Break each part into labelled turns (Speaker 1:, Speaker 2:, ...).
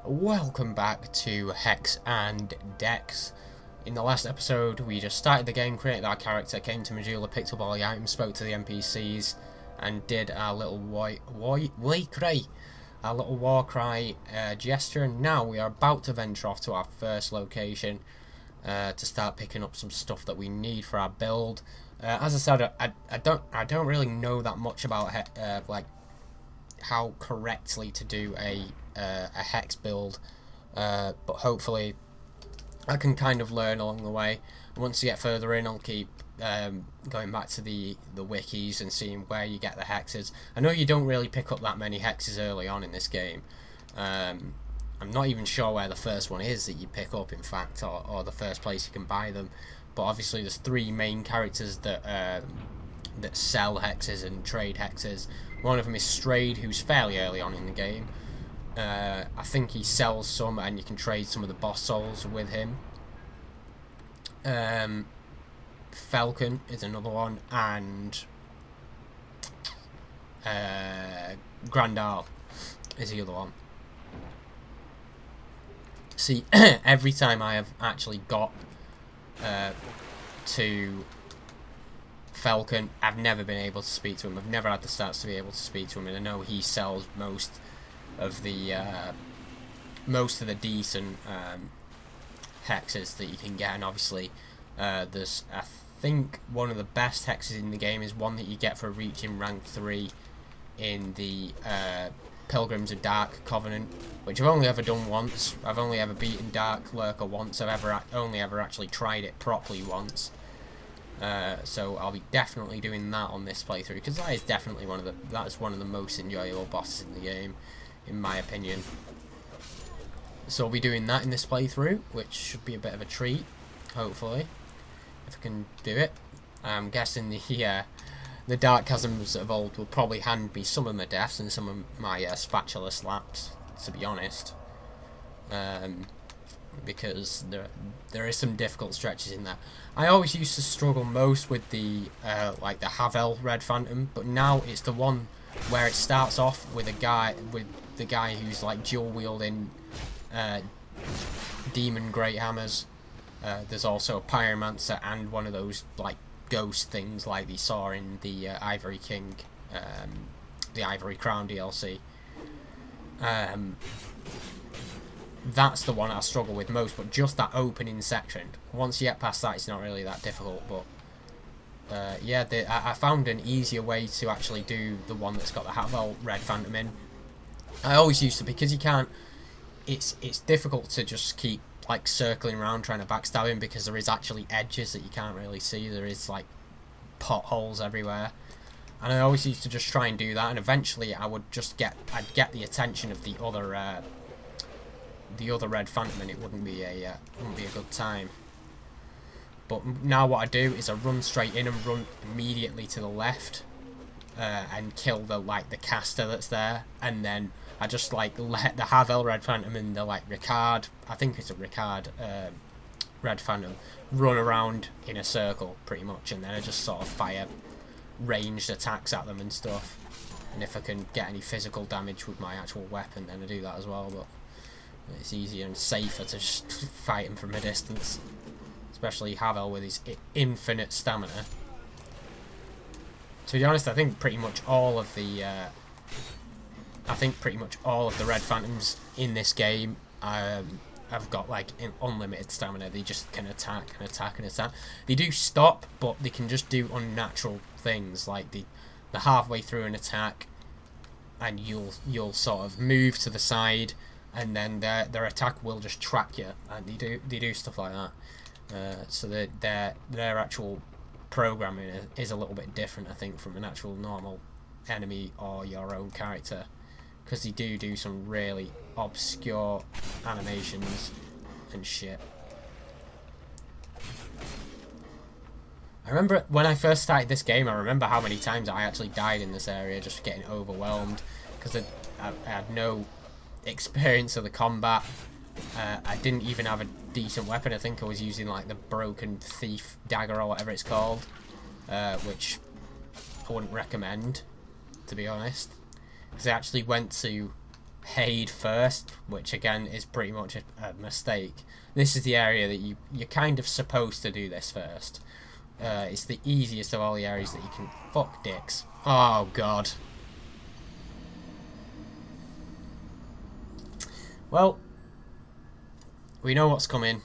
Speaker 1: Welcome back to Hex and Dex. In the last episode, we just started the game, created our character, came to Majula, picked up all the items, spoke to the NPCs, and did our little war cry gesture. And now we are about to venture off to our first location to start picking up some stuff that we need for our build. As I said, I don't really know that much about like how correctly to do a hex build, but hopefully I can kind of learn along the way. Once you get further in, I'll keep going back to the wikis and seeing where you get the hexes. I know you don't really pick up that many hexes early on in this game. I'm not even sure where the first one is that you pick up, in fact, or the first place you can buy them. But obviously there's three main characters that that sell hexes and trade hexes. One of them is Strayed, who's fairly early on in the game. I think he sells some and you can trade some of the boss souls with him. Falcon is another one, and Grandal is the other one. See, every time I have actually got to Falcon, I've never been able to speak to him. I've never had the stats to be able to speak to him, and I know he sells most of the decent hexes that you can get. And obviously there's, I think, one of the best hexes in the game is one that you get for reaching rank 3 in the Pilgrims of Dark Covenant, which I've only ever done once. I've only ever beaten Dark Lurker once. I've only ever actually tried it properly once. So I'll be definitely doing that on this playthrough, because that is definitely one of the most enjoyable bosses in the game, in my opinion. So I'll be doing that in this playthrough, which should be a bit of a treat, hopefully, if I can do it. I'm guessing the Dark Chasms of old will probably hand me some of my deaths and some of my spatula slaps, to be honest. Because there is some difficult stretches in there. I always used to struggle most with the like the Havel Red Phantom, but now it's the one where it starts off with the guy who's like dual wielding demon great hammers. There's also a pyromancer and one of those like ghost things like we saw in the Ivory King, the Ivory Crown DLC. That's the one I struggle with most, but just that opening section. Once you get past that, it's not really that difficult. But yeah, I found an easier way to actually do the one that's got the Havel Red Phantom in. I always used to, because you can't. It's difficult to just keep like circling around trying to backstab him, because there is actually edges that you can't really see. There is like potholes everywhere, and I always used to just try and do that. And eventually, I'd get the attention of the other Red Phantom, and it wouldn't be a good time. But now what I do is I run straight in and run immediately to the left, and kill the caster that's there, and then I just like let the Havel Red Phantom and the Ricard, I think it's a Ricard Red Phantom, run around in a circle pretty much, and then I just sort of fire ranged attacks at them and stuff. And if I can get any physical damage with my actual weapon, then I do that as well. But it's easier and safer to just fight him from a distance, especially Havel with his infinite stamina. To be honest, I think pretty much all of the Red Phantoms in this game have got like unlimited stamina. They just can attack and attack and attack. They do stop, but they can just do unnatural things, like the halfway through an attack, and you'll sort of move to the side, and then their attack will just track you, and they do stuff like that. So their actual programming is a little bit different, I think, from an actual normal enemy or your own character, because they do some really obscure animations and shit. I remember when I first started this game, I remember how many times I actually died in this area, just getting overwhelmed, because I had no experience of the combat. I didn't even have a decent weapon. I think I was using like the Broken Thief dagger or whatever it's called, which I wouldn't recommend, to be honest, because I actually went to Haid first, which again is pretty much a mistake. This is the area that you're kind of supposed to do this first. It's the easiest of all the areas that you can... Fuck dicks. Oh god. Well, we know what's coming.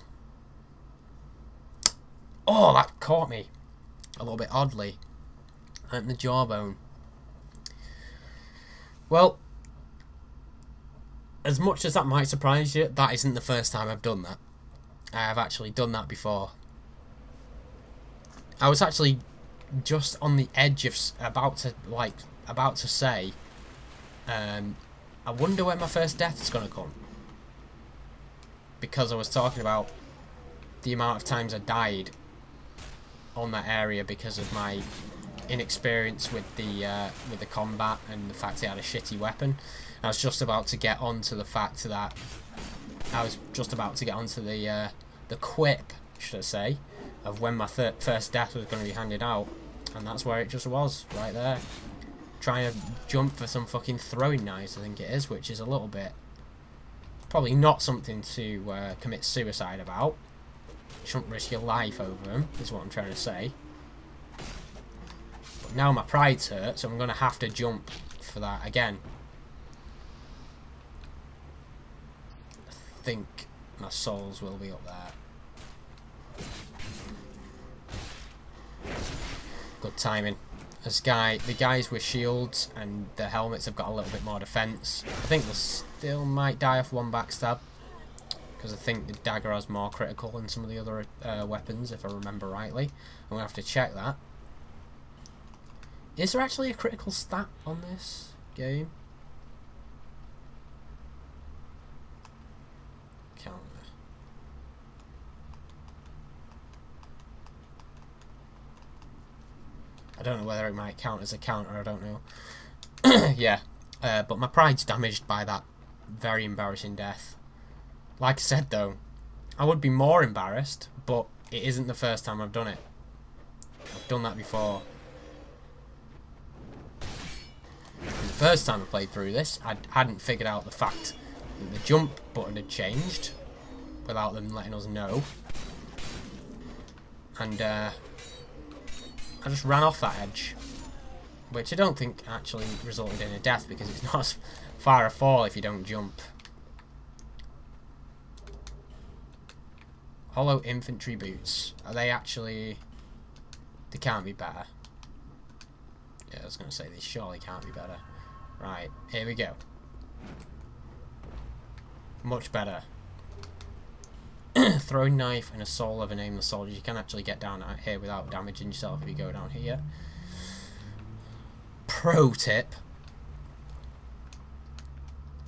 Speaker 1: Oh, that caught me a little bit oddly. Right in the jawbone. Well, as much as that might surprise you, that isn't the first time I've done that. I have actually done that before. I was actually just on the edge of about to say, I wonder when my first death is going to come. Because I was talking about the amount of times I died on that area because of my inexperience with the combat and the fact it had a shitty weapon. I was just about to get onto the fact that the quip, should I say, of when my first death was going to be handed out, and that's where it just was, right there. Trying to jump for some fucking throwing knives, I think it is, which is a little bit... Probably not something to commit suicide about. Shouldn't risk your life over them, is what I'm trying to say. But now my pride's hurt, so I'm going to have to jump for that again. I think my souls will be up there. Good timing. The guys with shields and the helmets have got a little bit more defense. I think they still might die off one backstab, because I think the dagger has more critical than some of the other weapons, if I remember rightly. I'm going to have to check that. Is there actually a critical stat on this game? Counter. I don't know whether it might count as a counter, I don't know. Yeah, but my pride's damaged by that very embarrassing death. Like I said though, I would be more embarrassed, but it isn't the first time I've done it. I've done that before. And the first time I played through this, I hadn't figured out the fact that the jump button had changed without them letting us know. And I just ran off that edge, which I don't think actually resulted in a death, because it's not as far a fall if you don't jump. Hollow infantry boots. Are they actually... They can't be better. Yeah, I was going to say they surely can't be better. Right, here we go. Much better. Throwing knife and a soul of a nameless soldier. You can actually get down out here without damaging yourself if you go down here. Pro tip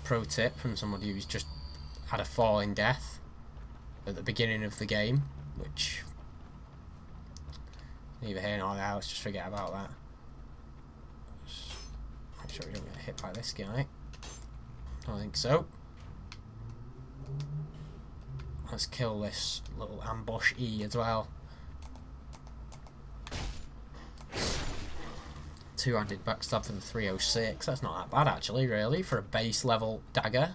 Speaker 1: from somebody who's just had a falling death at the beginning of the game, which neither here nor there. Let's just forget about that. Just make sure we don't get hit by this guy. I don't think so. Let's kill this little ambush E as well. Two-handed backstab for the 306. That's not that bad actually, really, for a base level dagger.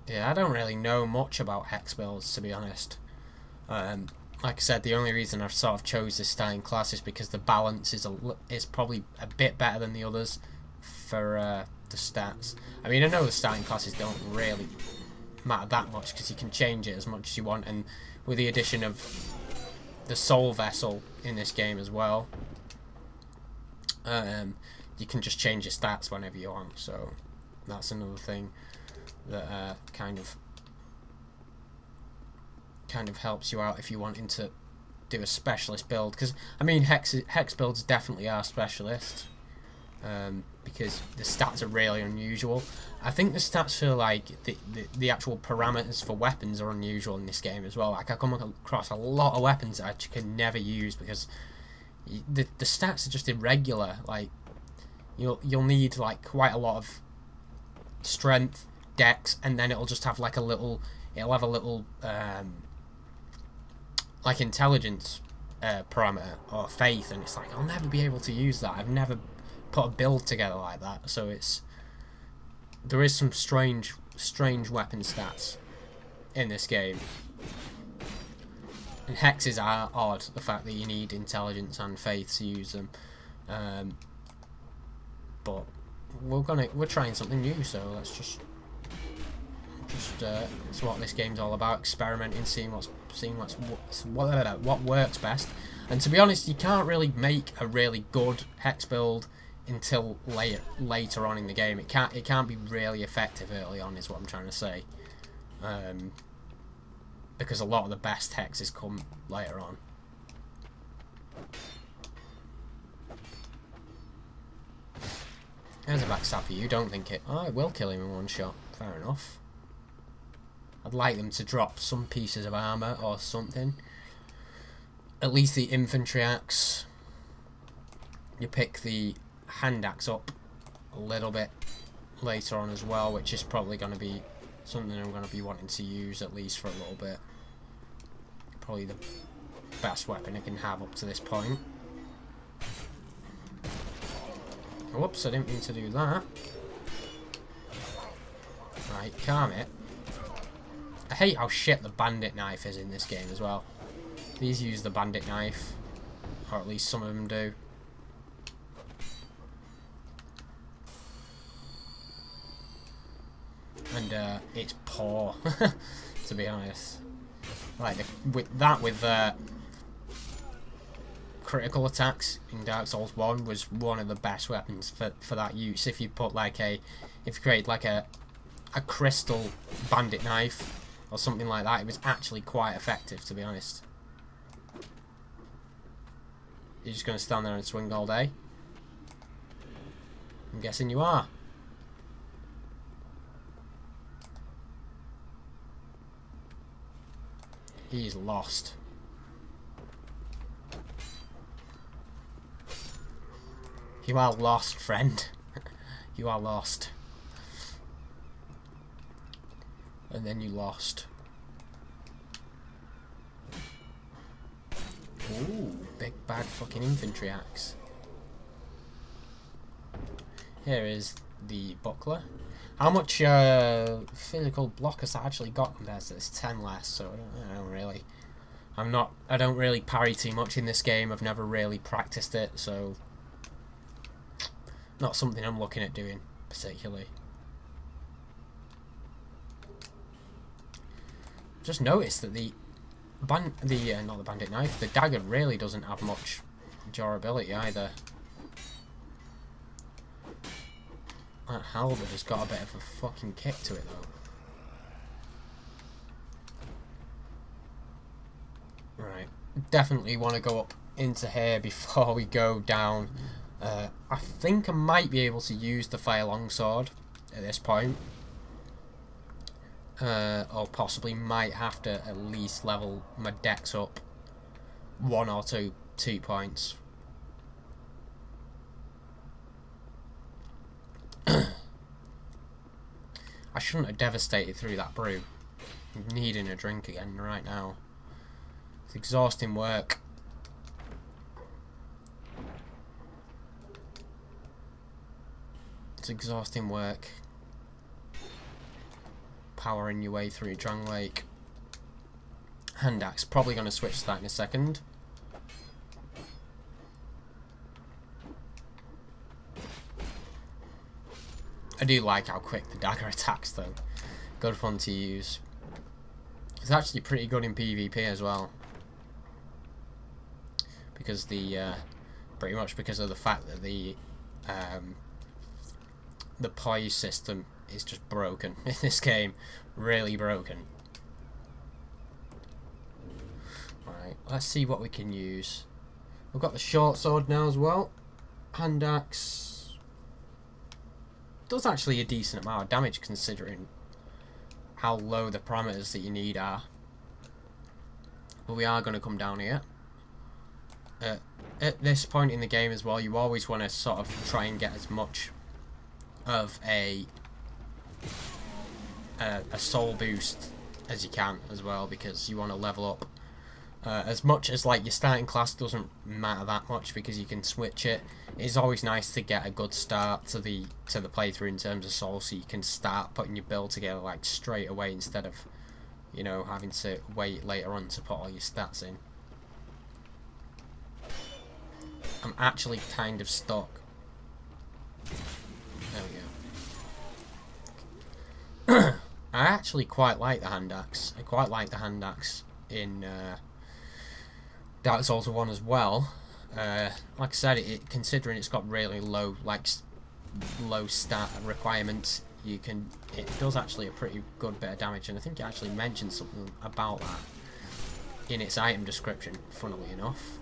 Speaker 1: Yeah, I don't really know much about hex builds, to be honest. Like I said, the only reason I've sort of chose this starting class is because the balance is probably a bit better than the others for the stats. I mean, I know the starting classes don't really matter that much because you can change it as much as you want, and with the addition of the soul vessel in this game as well, you can just change your stats whenever you want, so that's another thing that kind of helps you out if you're wanting to do a specialist build, because I mean hex builds definitely are specialist, because the stats are really unusual. I think the stats for like the actual parameters for weapons are unusual in this game as well. Like I come across a lot of weapons that I can never use because the stats are just irregular. Like you'll need like quite a lot of strength, dex, and then it'll just have like a little like intelligence parameter or faith, and it's like I'll never be able to use that. I've never put a build together like that. So there is some strange weapon stats in this game. And hexes are odd, the fact that you need intelligence and faith to use them. But we're trying something new, so let's just it's what this game's all about, experimenting, seeing what works best. And to be honest, you can't really make a really good hex build until later on in the game. It can't be really effective early on, is what I'm trying to say. Because a lot of the best hexes come later on. There's a backstab for you. Don't think it. Oh, it will kill him in one shot. Fair enough. I'd like them to drop some pieces of armour or something. At least the infantry axe. You pick the hand axe up a little bit later on as well, which is probably going to be something I'm going to be wanting to use at least for a little bit. Probably the best weapon I can have up to this point. Whoops, I didn't mean to do that. Right, calm it. I hate how shit the bandit knife is in this game as well. These use the bandit knife, or at least some of them do. And it's poor, to be honest. Like with critical attacks in Dark Souls 1 was one of the best weapons for that use. If you put like if you create like a crystal bandit knife or something like that, it was actually quite effective, to be honest. You're just gonna stand there and swing all day? I'm guessing you are. He's lost. You are lost, friend. You are lost. And then you lost. Ooh, big bad fucking infantry axe. Here is the buckler. How much physical block has that actually got compared to this? 10 less, so I don't really. I don't really parry too much in this game. I've never really practiced it, so not something I'm looking at doing particularly. Just noticed that not the bandit knife, the dagger really doesn't have much durability either. That halberd has got a bit of a fucking kick to it though. Right, definitely want to go up into here before we go down. I think I might be able to use the fire longsword at this point. Or possibly might have to at least level my dex up 1 or 2 points. I shouldn't have devastated through that brew. I'm needing a drink again right now. It's exhausting work. It's exhausting work. Powering your way through Drang Lake. Hand axe, probably going to switch to that in a second. I do like how quick the dagger attacks though. Good fun to use. It's actually pretty good in PvP as well. Because pretty much because of the fact that the poise system is just broken in this game. Really broken. Right, let's see what we can use. We've got the short sword now as well. Hand axe does actually a decent amount of damage considering how low the parameters that you need are. But we are going to come down here. At this point in the game as well, you always want to sort of try and get as much of a soul boost as you can as well, because you want to level up As much as like your starting class doesn't matter that much because you can switch it, it's always nice to get a good start to the playthrough in terms of souls, so you can start putting your build together like straight away instead of, you know, having to wait later on to put all your stats in. I'm actually kind of stuck. There we go. I actually quite like the hand axe. I quite like the hand axe in Dark Souls 1 as well. Like I said, considering it's got really low stat requirements, it does actually a pretty good bit of damage, and I think it actually mentioned something about that in its item description, funnily enough.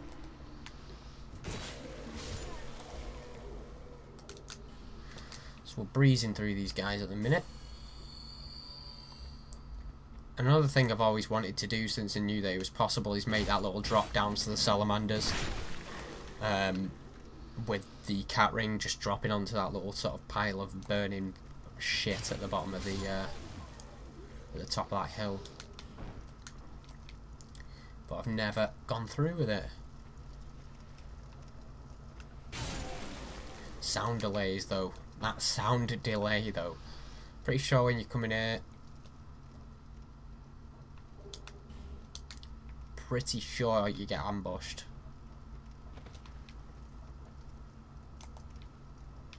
Speaker 1: So we're breezing through these guys at the minute. Another thing I've always wanted to do since I knew that it was possible is make that little drop down to the salamanders, with the cat ring just dropping onto that little sort of pile of burning shit at the bottom of at the top of that hill. But I've never gone through with it. Sound delays though. That sound delay though. Pretty sure when you come in here, pretty sure you get ambushed.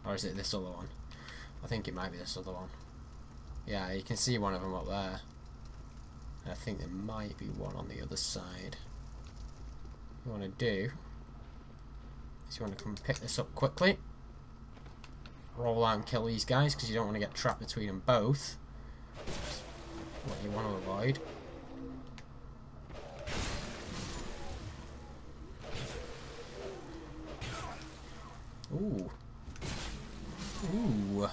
Speaker 1: Or is it this other one? I think it might be this other one. Yeah, you can see one of them up there. I think there might be one on the other side. What you want to do is you want to come pick this up quickly. Roll out and kill these guys because you don't want to get trapped between them both. That's what you want to avoid. Ooh. Ooh.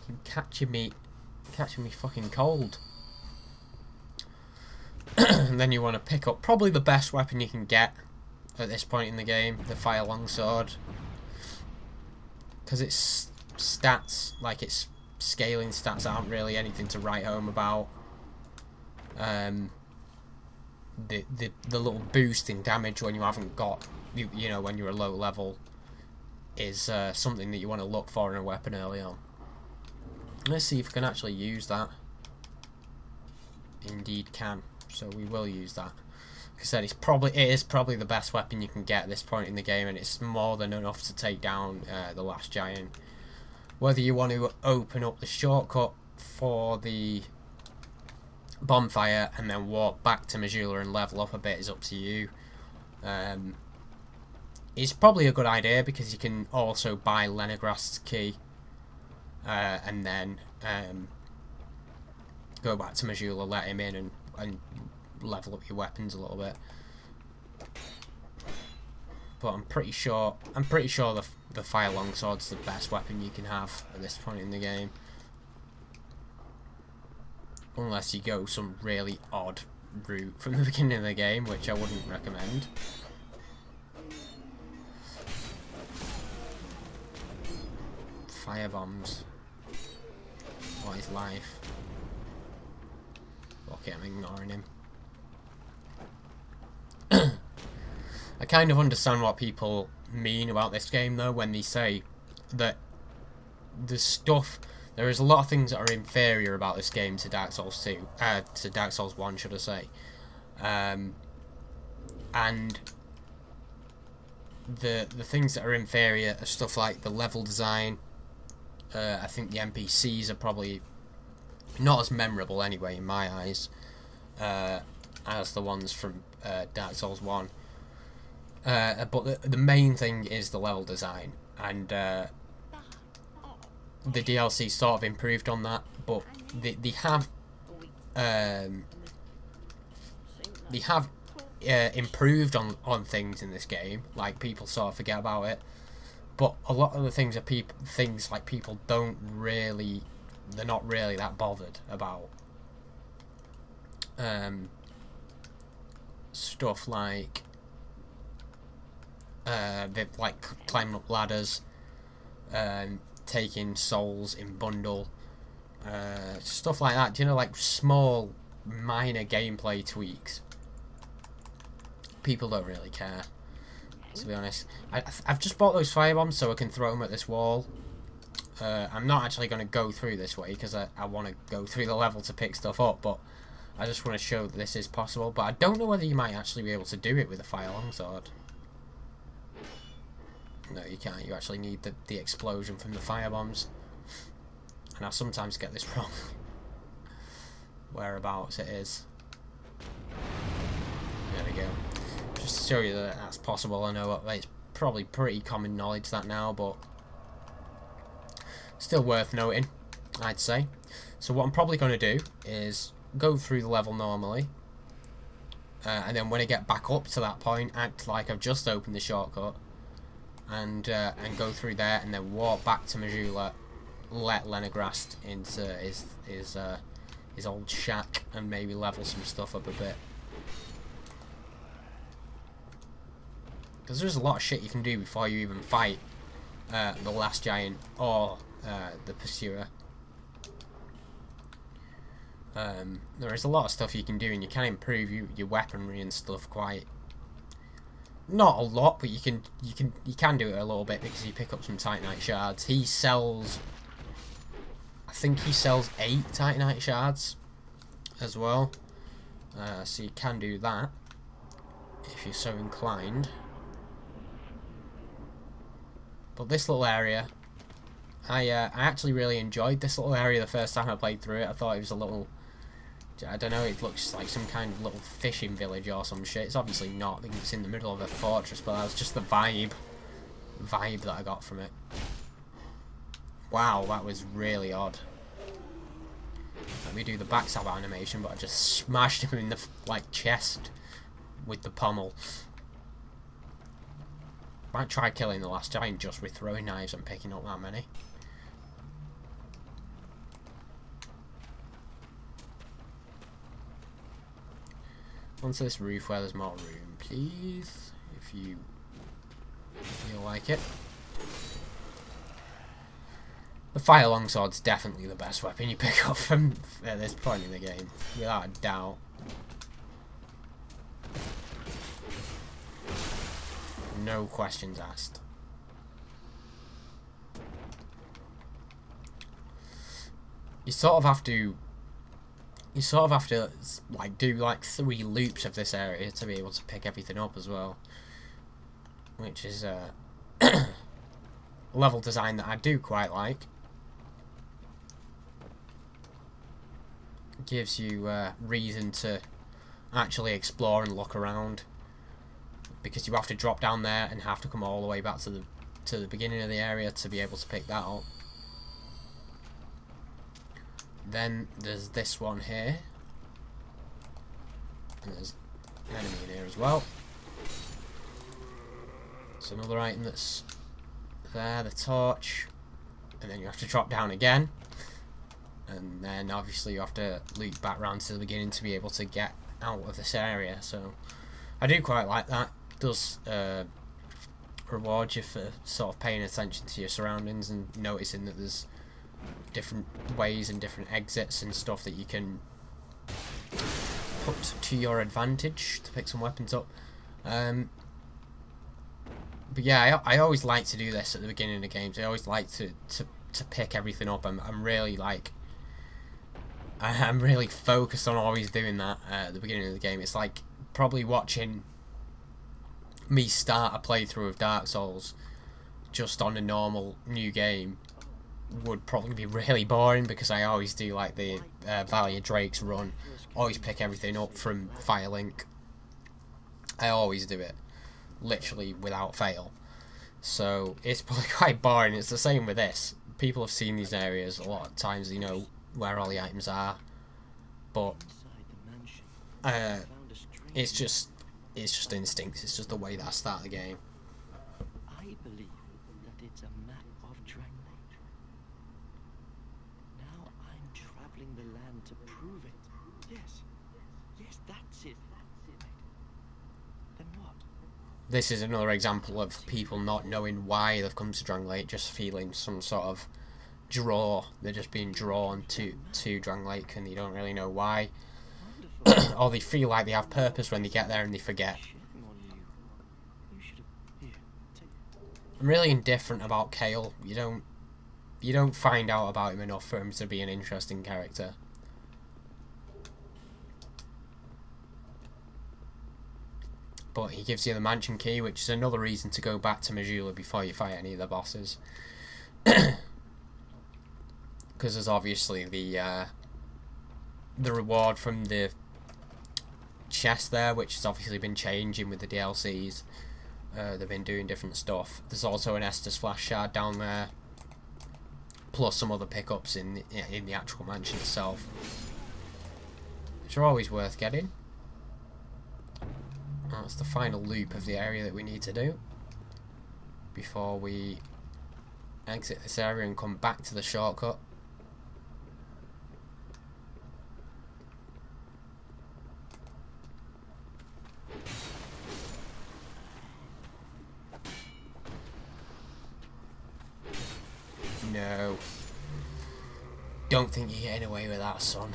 Speaker 1: You're catching me fucking cold. And then you want to pick up probably the best weapon you can get at this point in the game, the Fire Longsword. Because its stats, like its scaling stats, aren't really anything to write home about. The little boost in damage when you haven't got, you know, when you're a low level, is something that you want to look for in a weapon early on. Let's see if we can actually use that. Indeed can. So we will use that. Like I said, it is probably the best weapon you can get at this point in the game, and it's more than enough to take down the last giant. Whether you want to open up the shortcut for the bonfire and then walk back to Majula and level up a bit is up to you. It's probably a good idea because you can also buy Leningrast's key and then go back to Majula, let him in, and level up your weapons a little bit. But I'm pretty sure the Fire Longsword's the best weapon you can have at this point in the game. Unless you go some really odd route from the beginning of the game, which I wouldn't recommend. Fire bombs. What is life? Okay, I'm ignoring him. I kind of understand what people mean about this game though when they say that there is a lot of things that are inferior about this game to Dark Souls 2, to Dark Souls 1 should I say, and the things that are inferior are stuff like the level design. I think the NPCs are probably not as memorable anyway in my eyes as the ones from Dark Souls 1. But the main thing is the level design, and the DLC sort of improved on that, but they have improved on things in this game. Like, people sort of forget about it, but a lot of the things are things like people don't really, they're not really that bothered about. Stuff like they've like climbing up ladders, taking souls in bundle, stuff like that. Do you know, like small minor gameplay tweaks. People don't really care, to be honest. I've just bought those firebombs so I can throw them at this wall. I'm not actually going to go through this way because I want to go through the level to pick stuff up, but I just want to show that this is possible. But I don't know whether you might actually be able to do it with a fire longsword. No, you can't. You actually need the explosion from the firebombs. And I sometimes get this wrong. Whereabouts it is. There we go. Just to show you that that's possible. I know it's probably pretty common knowledge that now, but still worth noting, I'd say. So what I'm probably going to do is go through the level normally, and then when I get back up to that point, act like I've just opened the shortcut, and go through there, and then walk back to Majula, let Lenegrast into his old shack, and maybe level some stuff up a bit. Because there's a lot of shit you can do before you even fight the last giant or the pursuer. There is a lot of stuff you can do, and you can improve your weaponry and stuff quite. Not a lot, but you can do it a little bit because you pick up some Titanite shards. He sells, I think he sells 8 Titanite shards as well, so you can do that if you're so inclined. But this little area, I actually really enjoyed this little area the first time I played through it. I thought it was a little, I don't know, it looks like some kind of little fishing village or some shit. It's obviously not because it's in the middle of a fortress, but that was just the vibe that I got from it. Wow, that was really odd. Let me do the backstab animation, but I just smashed him in the chest with the pommel. Might try killing the last giant just with throwing knives and picking up that many. Onto this roof where there's more room, please, if you feel like it. The fire longsword's definitely the best weapon you pick up from at this point in the game, without a doubt. No questions asked. You sort of have to like do like 3 loops of this area to be able to pick everything up as well, which is a level design that I do quite like. It gives you reason to actually explore and look around, because you have to drop down there and have to come all the way back to the beginning of the area to be able to pick that up. Then there's this one here, and there's an enemy in here as well. It's another item that's there, the torch, and then you have to drop down again, and then obviously you have to loop back round to the beginning to be able to get out of this area. So I do quite like that. It does reward you for sort of paying attention to your surroundings and noticing that there's different ways and different exits and stuff that you can put to your advantage to pick some weapons up. But yeah, I always like to do this at the beginning of the games. I always like to pick everything up. I'm really focused on always doing that at the beginning of the game. It's like probably watching me start a playthrough of Dark Souls just on a normal new game would probably be really boring, because I always do like the Valley of Drakes run, always pick everything up from Firelink. I always do it, literally without fail. So it's probably quite boring. It's the same with this. People have seen these areas a lot of times, they know where all the items are, but it's just instinct. It's just the way that I start the game.
Speaker 2: I believe that it's a map of Drangleic. Now I'm traveling the land to prove it. Yes, that's it. Then what?
Speaker 1: This is another example of people not knowing why they've come to Drangleic, just feeling some sort of draw. They're just being drawn to Drangleic, and you don't really know why.
Speaker 2: for
Speaker 1: or they feel like they have purpose when they get there and they forget.
Speaker 2: shame on you. You should have. Here, take.
Speaker 1: I'm really indifferent about Kale. You don't find out about him enough for him to be an interesting character. But he gives you the mansion key, which is another reason to go back to Majula before you fight any of the bosses. Because there's obviously the reward from the chest there, which has obviously been changing with the DLCs. They've been doing different stuff. There's also an Estus Flash Shard down there, plus some other pickups in the actual mansion itself, which are always worth getting. That's the final loop of the area that we need to do before we exit this area and come back to the shortcut. No. Don't think you're getting away with that, son.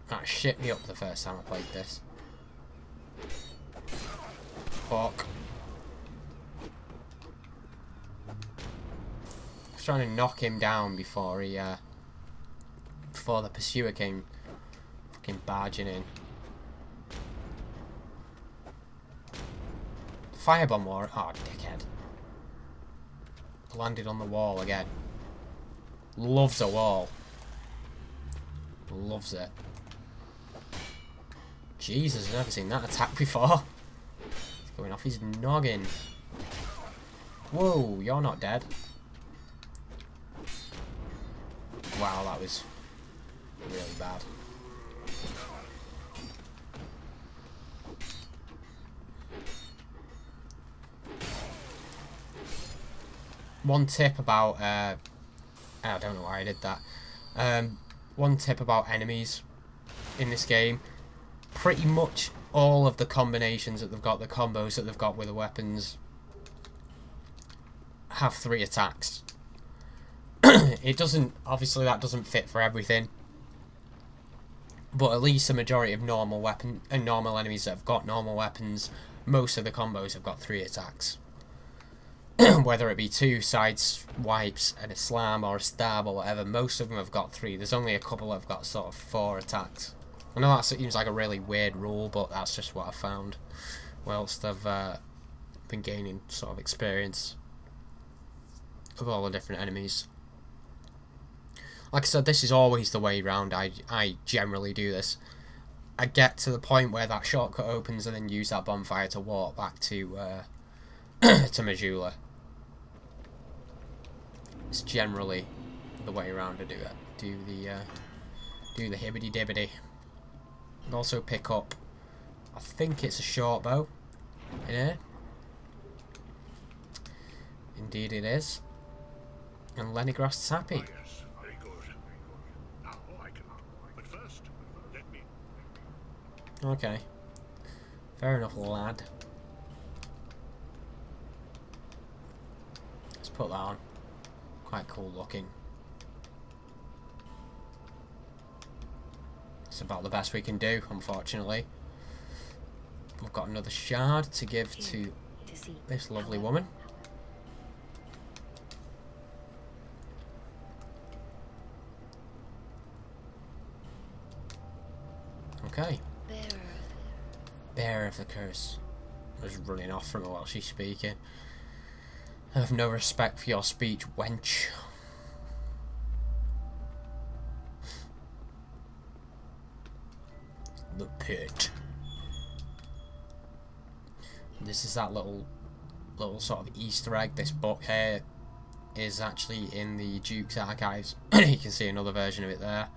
Speaker 1: That shit me up the first time I played this. Fuck. I was trying to knock him down before he, before the pursuer came fucking barging in. Firebomb war. Oh, dickhead. Landed on the wall again. Loves a wall. Loves it. Jesus, I've never seen that attack before. It's going off his noggin. Whoa, you're not dead. Wow, that was really bad. One tip about, I don't know why I did that. One tip about enemies in this game. Pretty much all of the combinations that they've got, the combos that they've got with the weapons, have 3 attacks. It doesn't, obviously that doesn't fit for everything, but at least the majority of normal enemies that have got normal weapons, most of the combos have got 3 attacks. Whether it be 2 side swipes, and a slam or a stab or whatever, most of them have got 3. There's only a couple that have got sort of 4 attacks. I know that seems like a really weird rule, but that's just what I found whilst I've been gaining sort of experience of all the different enemies. Like I said, this is always the way round. I generally do this. I get to the point where that shortcut opens and then use that bonfire to walk back to to Majula. It's generally the way around to do it. Do the hibbity dibbity. And also pick up, I think it's a short bow in here. Indeed it is. And Lenigrast happy.
Speaker 3: Yes, very good. Now I can. But first, let me.
Speaker 1: Okay. Fair enough, lad. Let's put that on. Quite cool looking. It's about the best we can do, unfortunately. We've got another shard to give to this lovely woman. Okay. Bearer of the curse. I was running off from her while she's speaking. I have no respect for your speech, wench. The pit. This is that little sort of Easter egg. This book here is actually in the Duke's archives. You can see another version of it there.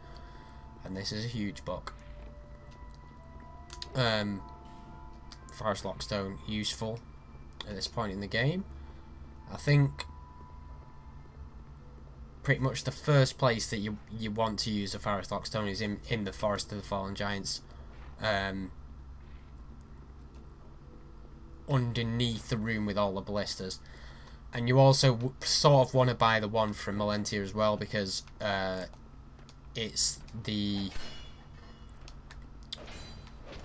Speaker 1: And this is a huge book. Forest Lockstone, useful at this point in the game. I think pretty much the first place that you want to use a Forest Lockstone is in the Forest of the Fallen Giants. Underneath the room with all the ballistas. And you also sort of want to buy the one from Melentia as well, because it's the...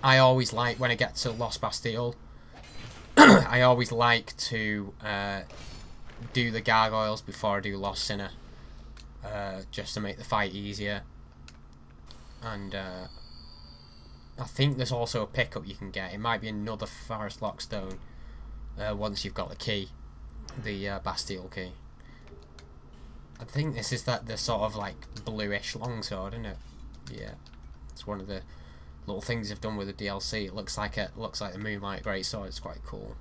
Speaker 1: I always like, when I get to Lost Bastille, I always like to do the gargoyles before I do Lost Sinner, just to make the fight easier. And I think there's also a pickup you can get. It might be another Forest Lockstone once you've got the key, the Bastille key. I think this is the sort of like bluish longsword, isn't it? Yeah, it's one of the little things they've done with the DLC. It looks like the Moonlight Greatsword. It's quite cool.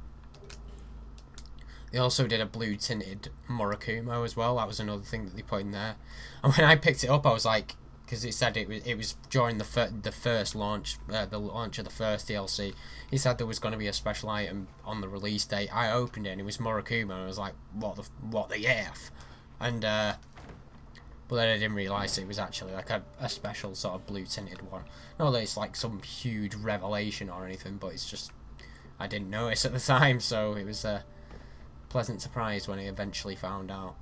Speaker 1: They also did a blue tinted Murakumo as well. That was another thing that they put in there. And when I picked it up, I was like, because it said it was during the first launch, the launch of the first DLC. He said there was going to be a special item on the release date. I opened it and it was Murakumo. And I was like, what the F? And but then I didn't realise it was actually like a special sort of blue tinted one. Not that it's like some huge revelation or anything, but it's just I didn't notice at the time, so it was a pleasant surprise when I eventually found out.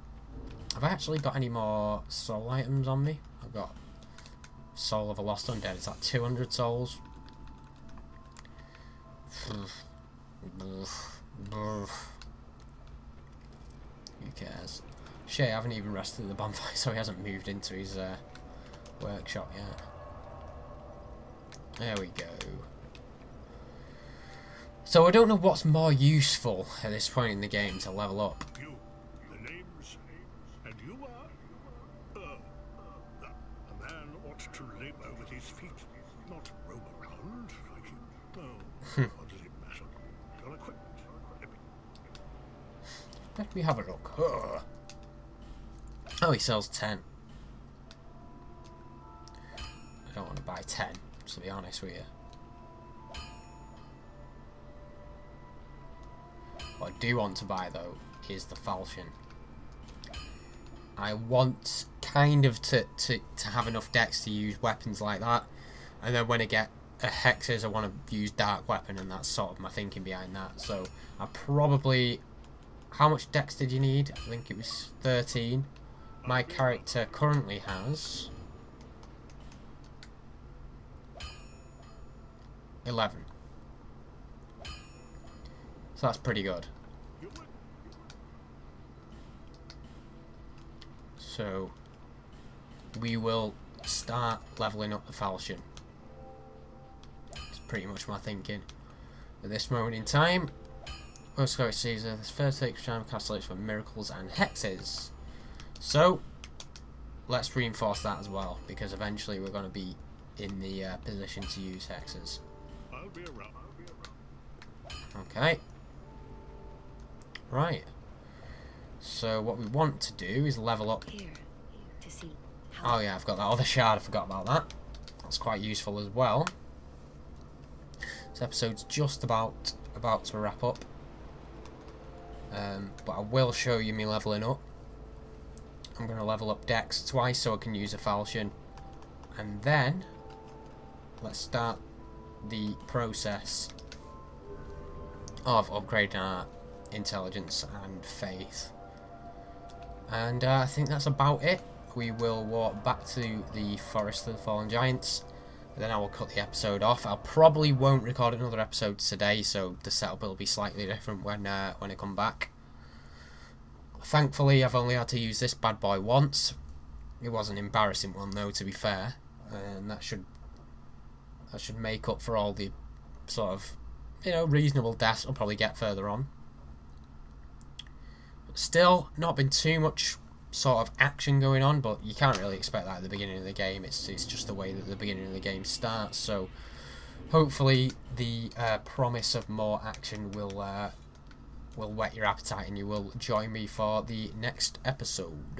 Speaker 1: Have I actually got any more soul items on me? I've got Soul of a Lost Undead. It's like 200 souls. Who cares? Shit, I haven't even rested at the bonfire, so he hasn't moved into his workshop yet. There we go. So I don't know what's more useful at this point in the game to level up.
Speaker 3: You, the names, and you are... a man ought to labour with his feet, not roam around like you... Oh, what does it matter? Your equipment.
Speaker 1: Let me have a look. Ugh. Oh, he sells 10. I don't want to buy 10, to be honest with you. What I do want to buy, though, is the falchion. I want kind of to have enough dex to use weapons like that. And then when I get a hexes, I want to use dark weapon, and that's sort of my thinking behind that. So I probably... How much dex did you need? I think it was 13. My character currently has 11. So that's pretty good. So we will start leveling up the falchion. That's pretty much my thinking at this moment in time. Most Scourge Caesar, this first takes time calculates for miracles and hexes. So let's reinforce that as well, because eventually we're going to be in the position to use hexes.
Speaker 3: I'll be around.
Speaker 1: Okay. Right. So what we want to do is level up.
Speaker 4: Here, to see how
Speaker 1: Oh yeah, I've got that other shard. I forgot about that. That's quite useful as well. This episode's just about to wrap up. But I will show you me leveling up. I'm going to level up Dex twice so I can use a falchion. And then, let's start the process of upgrading our intelligence and faith. And I think that's about it. We will walk back to the Forest of the Fallen Giants. Then I will cut the episode off. I probably won't record another episode today, so the setup will be slightly different when I come back. Thankfully, I've only had to use this bad boy once. It was an embarrassing one, though, to be fair, and that should make up for all the sort of, you know, reasonable deaths I'll probably get further on. But still, not been too much sort of action going on, but you can't really expect that at the beginning of the game. It's just the way that the beginning of the game starts. So hopefully, the promise of more action will whet your appetite, and you will join me for the next episode.